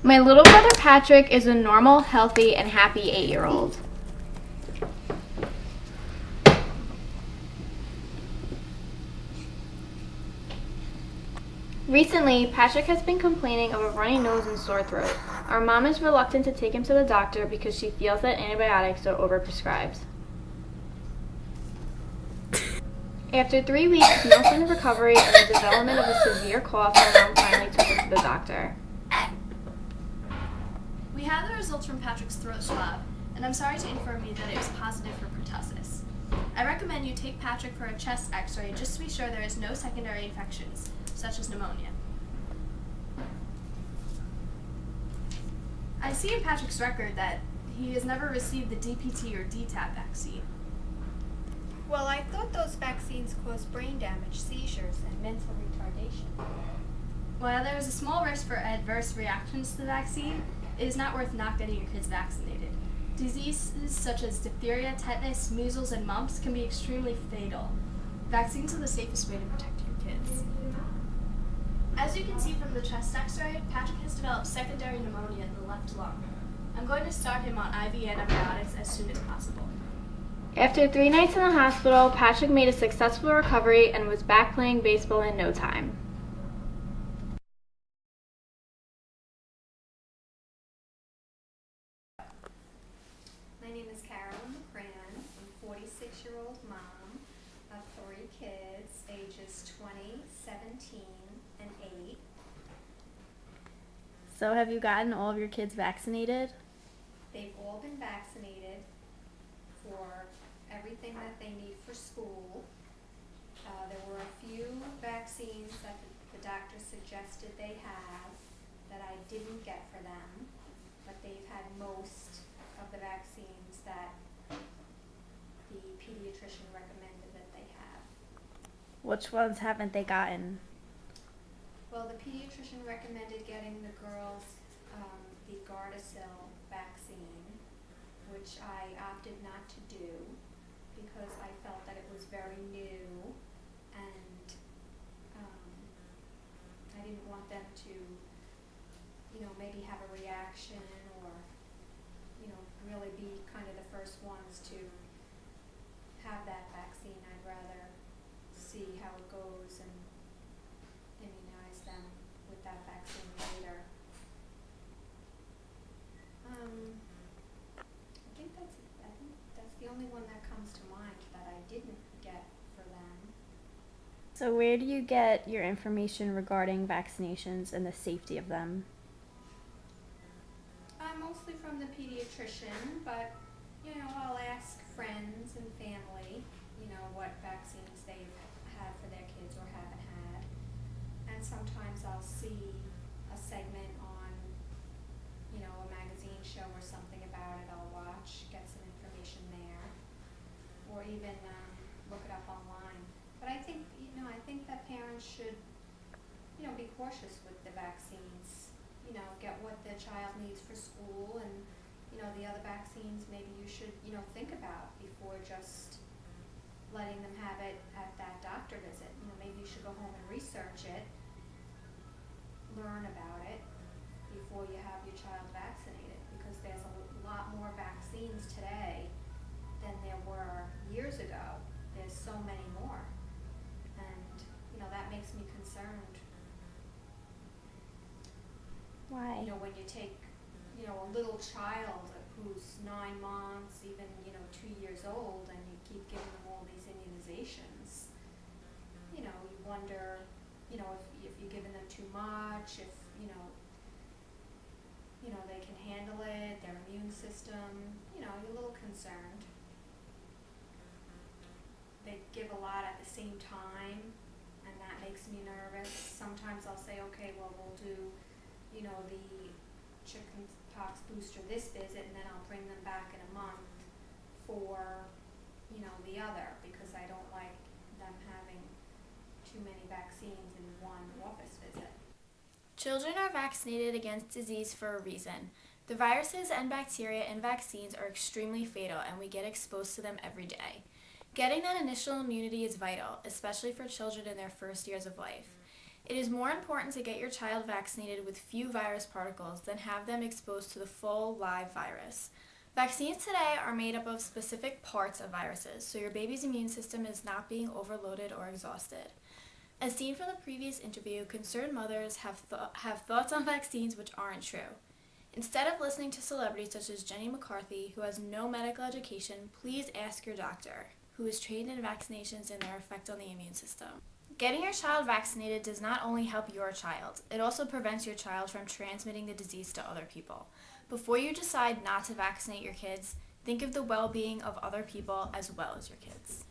My little brother Patrick is a normal, healthy, and happy 8-year-old. Recently, Patrick has been complaining of a runny nose and sore throat. Our mom is reluctant to take him to the doctor because she feels that antibiotics are overprescribed. After 3 weeks, no sign of recovery and the development of a severe cough, our mom finally took him to the doctor. We have the results from Patrick's throat swab, and I'm sorry to inform you that it was positive for pertussis. I recommend you take Patrick for a chest x-ray just to be sure there is no secondary infections, such as pneumonia. I see in Patrick's record that he has never received the DPT or DTaP vaccine. Well, I thought those vaccines caused brain damage, seizures, and mental retardation. While there is a small risk for adverse reactions to the vaccine, it is not worth not getting your kids vaccinated. Diseases such as diphtheria, tetanus, measles, and mumps can be extremely fatal. Vaccines are the safest way to protect your kids. As you can see from the chest x-ray, Patrick has developed secondary pneumonia in the left lung. I'm going to start him on IV antibiotics as soon as possible. After 3 nights in the hospital, Patrick made a successful recovery and was back playing baseball in no time. My name is Carolyn McCran. I'm a 46-year-old mom of 3 kids, ages 20, 17, and 8. So have you gotten all of your kids vaccinated? They've all been vaccinated for everything that they need for school. There were a few vaccines that the doctor suggested they have that I didn't get for them, but they've had most of the vaccines that the pediatrician recommended that they have. Which ones haven't they gotten? Well, the pediatrician recommended getting the girls the Gardasil vaccine, which I opted not to do because I felt that it was very new and I didn't want them to, maybe have a reaction or, really be kind of the first ones to have that vaccine. I'd rather see how it goes and immunize them with that vaccine later. I think that's the only one that comes to mind that I didn't get for them. So where do you get your information regarding vaccinations and the safety of them? Mostly from the pediatrician, but I'll ask friends and family, what vaccines they've had for their kids or haven't had. And sometimes I'll see a segment on, a magazine show or something about it. I'll watch, get some information there, or even look it up online. But I think, that parents should, be cautious with the vaccines. Get what the child needs for school, and the other vaccines maybe you should think about before just letting them have it at that doctor visit. Maybe you should go home and research it, learn about it before you have your child vaccinated, because there's a lot more vaccines today than there were years ago. There's so many more, and that makes me concerned. Why? When you take, a little child who's 9 months, even, 2 years old, and you keep giving them all these immunizations, you wonder, if you're giving them too much, if, they can handle it, their immune system, you're a little concerned. They give a lot at the same time, and that makes me nervous. Sometimes I'll say, okay, well, we'll do the chicken pox booster this visit, and then I'll bring them back in a month for, the other, because I don't like them having too many vaccines in one office visit. Children are vaccinated against disease for a reason. The viruses and bacteria in vaccines are extremely fatal, and we get exposed to them every day. Getting that initial immunity is vital, especially for children in their first years of life. It is more important to get your child vaccinated with few virus particles than have them exposed to the full live virus. Vaccines today are made up of specific parts of viruses, so your baby's immune system is not being overloaded or exhausted. As seen from the previous interview, concerned mothers have thoughts on vaccines which aren't true. Instead of listening to celebrities such as Jenny McCarthy, who has no medical education, please ask your doctor, who is trained in vaccinations and their effect on the immune system. Getting your child vaccinated does not only help your child, it also prevents your child from transmitting the disease to other people. Before you decide not to vaccinate your kids, think of the well-being of other people as well as your kids.